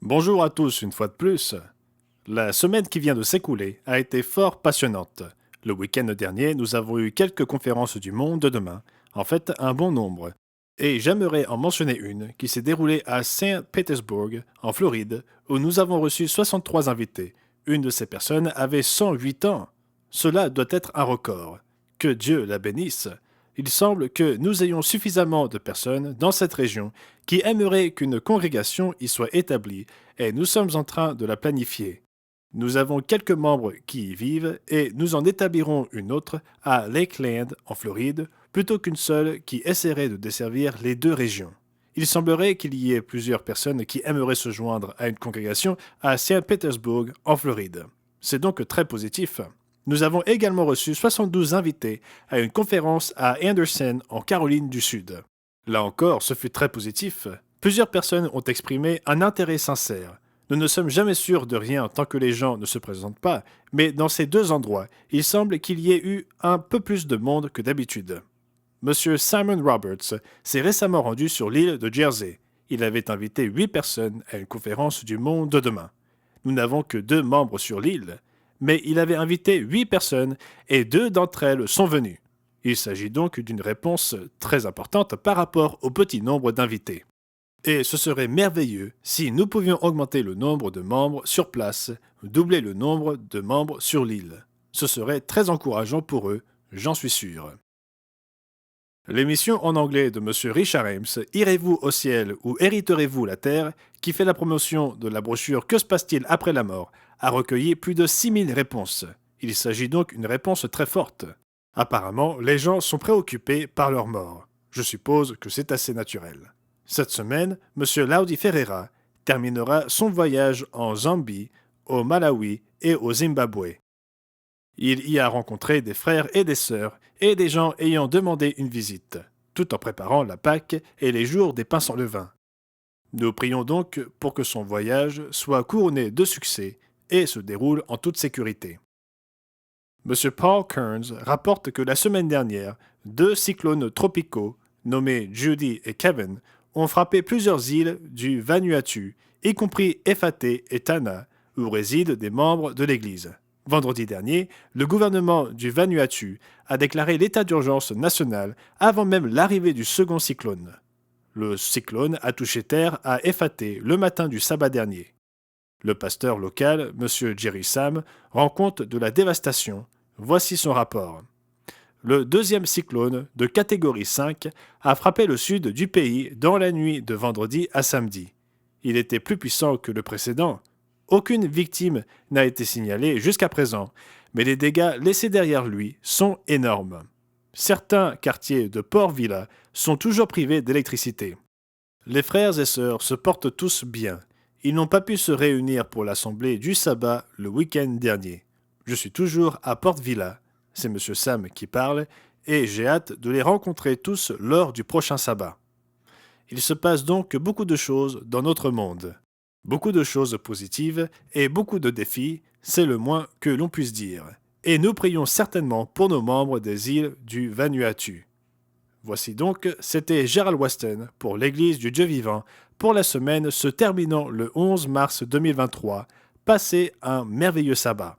Bonjour à tous une fois de plus. La semaine qui vient de s'écouler a été fort passionnante. Le week-end dernier, nous avons eu quelques conférences du monde de demain, en fait un bon nombre. Et j'aimerais en mentionner une qui s'est déroulée à Saint-Pétersbourg, en Floride, où nous avons reçu 63 invités. Une de ces personnes avait 108 ans. Cela doit être un record. Que Dieu la bénisse. Il semble que nous ayons suffisamment de personnes dans cette région qui aimeraient qu'une congrégation y soit établie et nous sommes en train de la planifier. Nous avons quelques membres qui y vivent et nous en établirons une autre à Lakeland, en Floride, plutôt qu'une seule qui essaierait de desservir les deux régions. Il semblerait qu'il y ait plusieurs personnes qui aimeraient se joindre à une congrégation à Saint-Pétersbourg, en Floride. C'est donc très positif. Nous avons également reçu 72 invités à une conférence à Anderson, en Caroline du Sud. Là encore, ce fut très positif. Plusieurs personnes ont exprimé un intérêt sincère. Nous ne sommes jamais sûrs de rien tant que les gens ne se présentent pas, mais dans ces deux endroits, il semble qu'il y ait eu un peu plus de monde que d'habitude. Monsieur Simon Roberts s'est récemment rendu sur l'île de Jersey. Il avait invité 8 personnes à une conférence du monde de demain. Nous n'avons que 2 membres sur l'île, mais il avait invité 8 personnes et 2 d'entre elles sont venues. Il s'agit donc d'une réponse très importante par rapport au petit nombre d'invités. Et ce serait merveilleux si nous pouvions augmenter le nombre de membres sur place, doubler le nombre de membres sur l'île. Ce serait très encourageant pour eux, j'en suis sûr. L'émission en anglais de M. Richard Ames, Irez-vous au ciel ou hériterez-vous la terre, qui fait la promotion de la brochure Que se passe-t-il après la mort, a recueilli plus de 6000 réponses. Il s'agit donc d'une réponse très forte. Apparemment, les gens sont préoccupés par leur mort. Je suppose que c'est assez naturel. Cette semaine, M. Laudi Ferreira terminera son voyage en Zambie, au Malawi et au Zimbabwe. Il y a rencontré des frères et des sœurs et des gens ayant demandé une visite, tout en préparant la Pâque et les jours des pains sans levain. Nous prions donc pour que son voyage soit couronné de succès et se déroule en toute sécurité. M. Paul Kearns rapporte que la semaine dernière, 2 cyclones tropicaux, nommés Judy et Kevin, ont frappé plusieurs îles du Vanuatu, y compris Efate et Tana, où résident des membres de l'Église. Vendredi dernier, le gouvernement du Vanuatu a déclaré l'état d'urgence national avant même l'arrivée du second cyclone. Le cyclone a touché terre à Efate le matin du sabbat dernier. Le pasteur local, M. Jerry Sam, rend compte de la dévastation. Voici son rapport. Le deuxième cyclone, de catégorie 5, a frappé le sud du pays dans la nuit de vendredi à samedi. Il était plus puissant que le précédent. Aucune victime n'a été signalée jusqu'à présent, mais les dégâts laissés derrière lui sont énormes. Certains quartiers de Port Vila sont toujours privés d'électricité. Les frères et sœurs se portent tous bien. Ils n'ont pas pu se réunir pour l'assemblée du sabbat le week-end dernier. Je suis toujours à Port Vila, c'est M. Sam qui parle, et j'ai hâte de les rencontrer tous lors du prochain sabbat. Il se passe donc beaucoup de choses dans notre monde. Beaucoup de choses positives et beaucoup de défis, c'est le moins que l'on puisse dire. Et nous prions certainement pour nos membres des îles du Vanuatu. Voici donc, c'était Gerald Weston pour l'Église du Dieu vivant pour la semaine se terminant le 11 mars 2023. Passez un merveilleux sabbat.